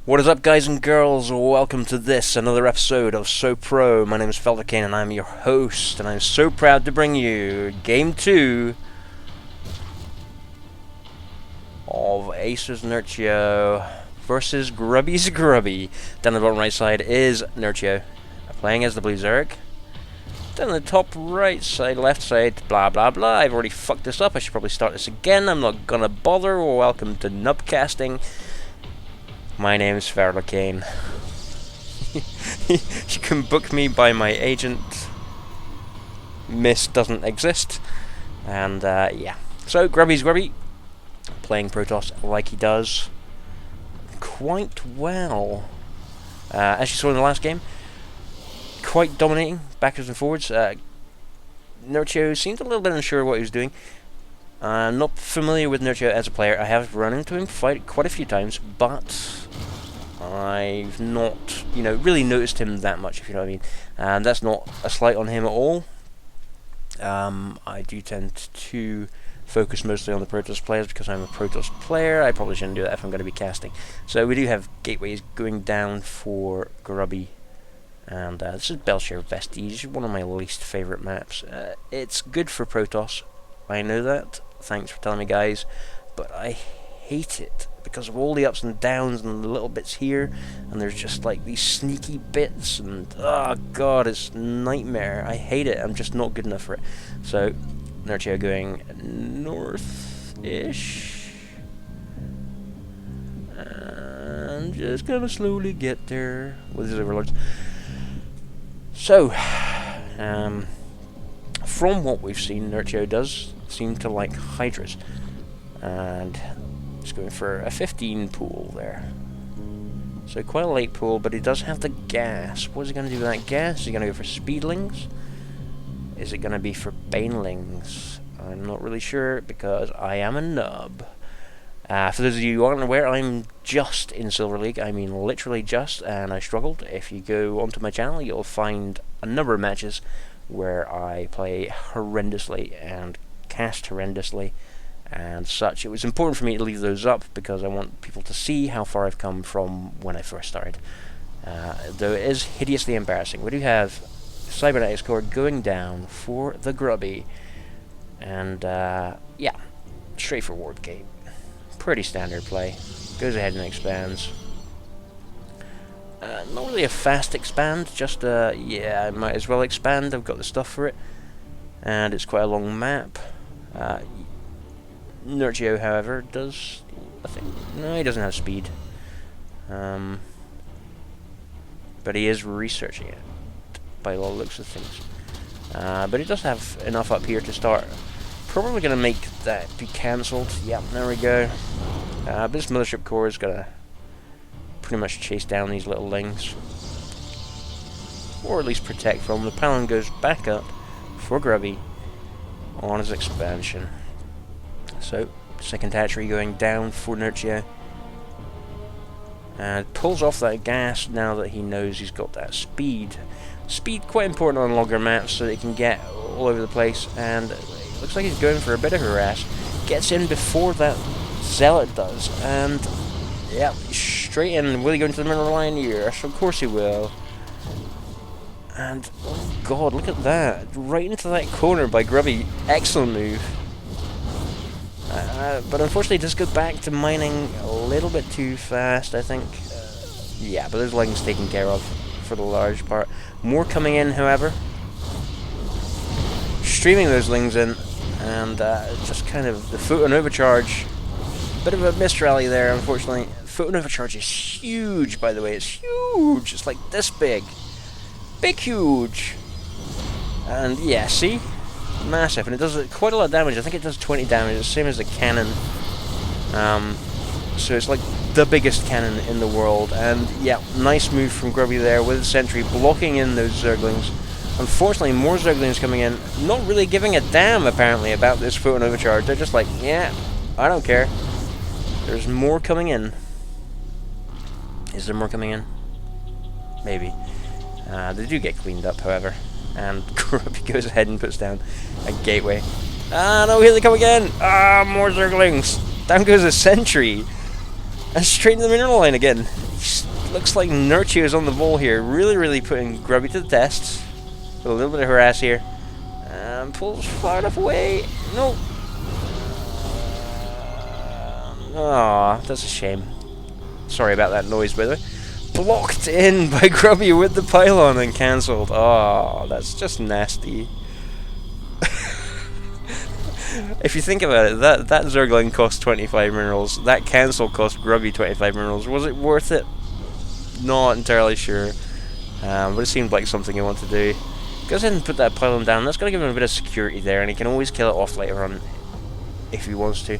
What is up, guys and girls? Welcome to another episode of So Pro. My name is Felderkane and I'm your host, and I'm so proud to bring you Game 2 of Aces Nerchio versus Grubby ZvP. Down the bottom right side is Nerchio, playing as the blue Zerg. Down the top right side, left side, blah blah blah. I've already fucked this up. I should probably start this again. I'm not gonna bother. Welcome to Nubcasting. My name is Felderkane. You can book me by my agent. Miss doesn't exist. And yeah. So Grubby ZvP, playing Protoss like he does quite well. As you saw in the last game, quite dominating backwards and forwards. Nerchio seemed a little bit unsure what he was doing. I'm not familiar with Nerchio as a player. I have run into him fight quite a few times, but I've not, really noticed him that much, if you know what I mean. And that's not a slight on him at all. I do tend to focus mostly on the Protoss players because I'm a Protoss player. I probably shouldn't do that if I'm going to be casting. So we do have gateways going down for Grubby. And this is Belshire Vestige, one of my least favourite maps. It's good for Protoss, I know that. Thanks for telling me, guys. But I hate it because of all the ups and downs and the little bits here, and there's just like these sneaky bits, and oh god, it's a nightmare. I hate it. I'm just not good enough for it. So Nerchio going north-ish, and just gonna slowly get there with his overlords. So from what we've seen, Nerchio does seem to like Hydras, and he's going for a 15 pool there. So quite a late pool, but he does have the gas. What is he going to do with that gas? Is he going to go for Speedlings? Is it going to be for Banelings? I'm not really sure because I am a nub. For those of you who aren't aware, I'm just in Silver League. I mean literally just, and I struggled. If you go onto my channel, you'll find a number of matches where I play horrendously and cast horrendously and such. It was important for me to leave those up because I want people to see how far I've come from when I first started. Though it is hideously embarrassing. We do have Cybernetics Core going down for the Grubby, and yeah, straightforward game. Pretty standard play. Goes ahead and expands. Not really a fast expand, just yeah, I might as well expand. I've got the stuff for it, and it's quite a long map. Nerchio, however, does, I think, no, he doesn't have speed. But he is researching it, by all looks of things. But he does have enough up here to start. Probably going to make that be cancelled. Yeah, there we go. But this Mothership Core is going to pretty much chase down these little lings, or at least protect from them. The Paladin goes back up for Grubby on his expansion. So, second hatchery going down for Nerchio, and pulls off that gas now that he knows he's got that speed. Speed quite important on longer maps so that he can get all over the place, and it looks like he's going for a bit of harass. Gets in before that Zealot does, and yeah, straight in. Will he go into the mineral line? Yes, of course he will. And oh god, look at that, right into that corner by Grubby. Excellent move. But unfortunately, it does go back to mining a little bit too fast, I think. Yeah, but those lings taken care of for the large part. More coming in, however. Streaming those lings in, and just kind of the Photon Overcharge. Bit of a missed rally there, unfortunately. Photon Overcharge is huge, by the way. It's huge. It's like this big. Big, huge. And yeah, see? Massive, and it does quite a lot of damage. I think it does 20 damage, the same as the cannon. So it's like the biggest cannon in the world. And yeah, nice move from Grubby there with the sentry blocking in those Zerglings. Unfortunately, more Zerglings coming in, not really giving a damn apparently about this Photon Overcharge. They're just like, yeah, I don't care. There's more coming in. Is there more coming in? Maybe. They do get cleaned up, however. And Grubby goes ahead and puts down a gateway. Ah, no, here they come again! Ah, more Zerglings! Down goes a sentry! And straight in the mineral line again. looks like Nerchio is on the ball here, really putting Grubby to the test. A little bit of harass here. Pulls far enough away. No. Aw, that's a shame. Sorry about that noise, by the way. Blocked in by Grubby with the pylon and cancelled. Oh, that's just nasty. If you think about it, that Zergling cost 25 minerals. That cancel cost Grubby 25 minerals. Was it worth it? Not entirely sure. But it seemed like something he wanted to do. Goes ahead and put that pylon down. That's going to give him a bit of security there, and he can always kill it off later on if he wants to.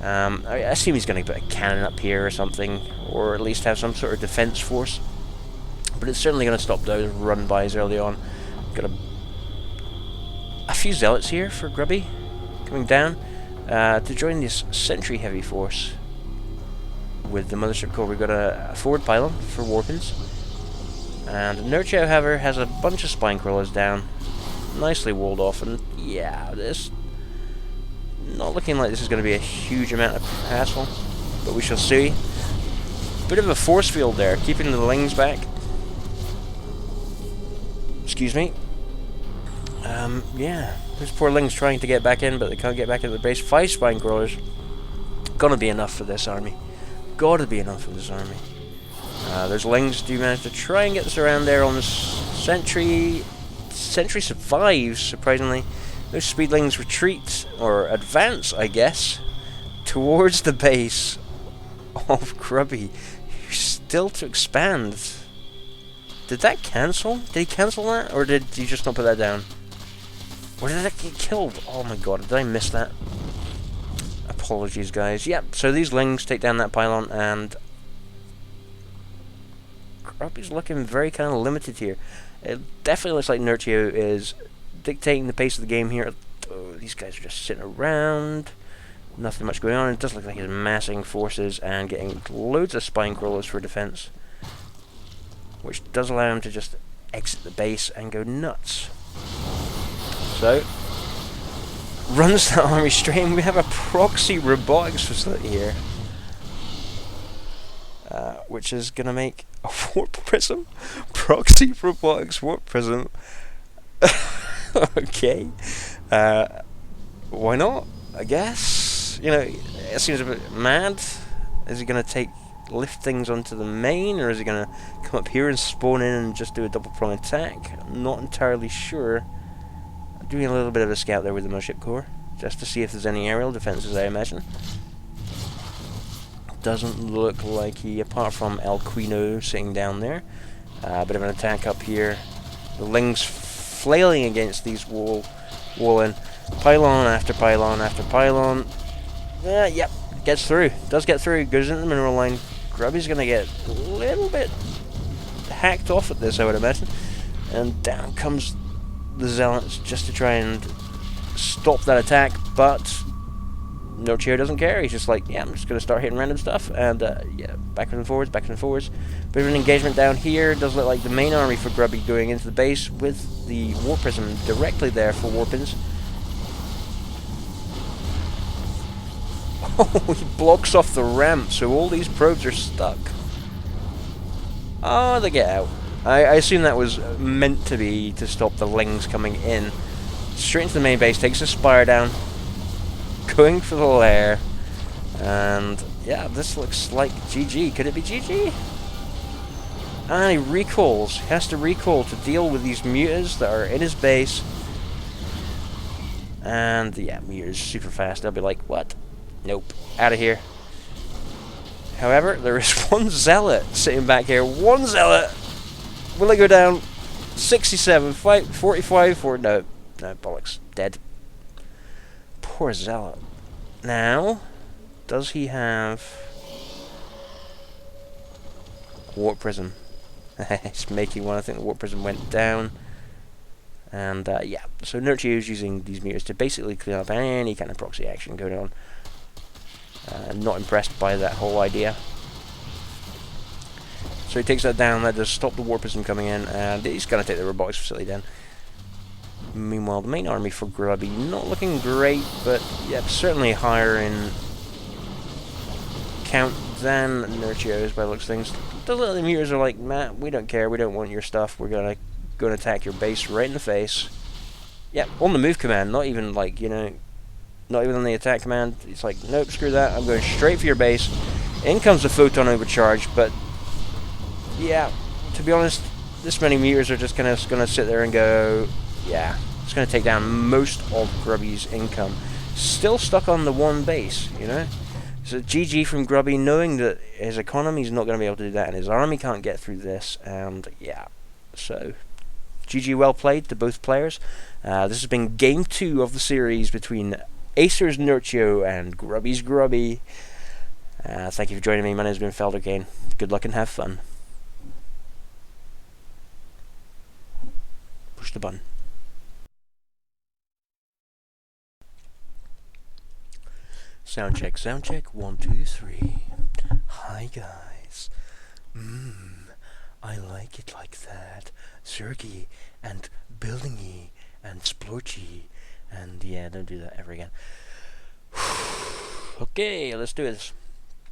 I assume he's going to put a cannon up here or something, or at least have some sort of defense force. But it's certainly going to stop those run-bys early on. Got a few zealots here for Grubby coming down to join this sentry heavy force with the mothership core. We've got a forward pylon for warpins. And Nerchio, however, has a bunch of spine crawlers down, nicely walled off, and yeah, this not looking like this is going to be a huge amount of hassle, but we shall see. Bit of a force field there, keeping the lings back. Excuse me. Yeah, there's poor lings trying to get back in, but they can't get back into the base. 5 spine crawlers, gonna be enough for this army. Gotta be enough for this army. Those lings do manage to try and get this around there on the sentry. Sentry survives, surprisingly. Those speedlings retreat, or advance, I guess, towards the base of Grubby. Still to expand. Did that cancel? Did he cancel that? Or did he just not put that down? Or did that get killed? Oh my god, did I miss that? Apologies, guys. Yep, so these lings take down that pylon, and Grubby's looking very kind of limited here. It definitely looks like Nerchio is dictating the pace of the game here. Oh, these guys are just sitting around. Nothing much going on. It does look like he's massing forces and getting loads of spine crawlers for defense, which does allow him to just exit the base and go nuts. So, runs that army straight in. We have a proxy robotics facility here, which is going to make a warp prism. Proxy robotics warp prism. Okay. Why not? I guess. You know, it seems a bit mad. Is he going to lift things onto the main, or is he going to come up here and spawn in and just do a double prong attack? I'm not entirely sure. I'm doing a little bit of a scout there with the mothership core, just to see if there's any aerial defenses, I imagine. Doesn't look like he, apart from El Quino sitting down there. Bit of an attack up here. The lings flailing against these wall-in. Pylon after pylon after pylon. Yep, gets through. Does get through. Goes into the mineral line. Grubby's going to get a little bit hacked off at this, I would imagine. And down comes the zealots just to try and stop that attack, but Nerchio doesn't care. He's just like, yeah, I'm just going to start hitting random stuff, and yeah, backwards and forwards, backwards and forwards. Bit of an engagement down here. Does look like the main army for Grubby going into the base with the warp prism directly there for warpins. Oh, he blocks off the ramp, so all these probes are stuck. Oh, they get out. I assume that was meant to be to stop the lings coming in. Straight into the main base, takes a spire down, going for the lair, and yeah, this looks like GG. Could it be GG? And he recalls. He has to recall to deal with these mutas that are in his base. And yeah, mutas super fast. They'll be like, what? Nope. Out of here. However, there is one zealot sitting back here. One zealot! Will it go down? 67, 45, no, bollocks. Dead. Poor zealot. Now, does he have warp prism? He's making one. I think the warp prism went down. And yeah, so Nerchio is using these meters to basically clean up any kind of proxy action going on. Not impressed by that whole idea. So he takes that down. That does stop the warp prism coming in, and he's going to take the robotics facility down. Meanwhile, the main army for Grubby not looking great, but yeah, certainly higher in count than Nerchio's by the looks of things. The little muters are like, Matt, we don't care, we don't want your stuff, we're gonna go and attack your base right in the face. Yeah, on the move command, not even like, you know, not even on the attack command. It's like, nope, screw that, I'm going straight for your base. In comes the photon overcharge, but yeah, to be honest, this many meters are just gonna sit there and go, yeah, it's gonna take down most of Grubby's income. Still stuck on the one base, you know? So GG from Grubby, knowing that his economy's not gonna be able to do that and his army can't get through this, and yeah, so GG, well played to both players. This has been game 2 of the series between Acer's Nerchio and Grubby's Grubby. Thank you for joining me. My name's been Felder Kane. Good luck and have fun. Push the button. Sound check, 1, 2, 3. Hi guys. I like it like that. Zergy and buildingy and splorchy. And yeah, don't do that ever again. Okay, let's do this.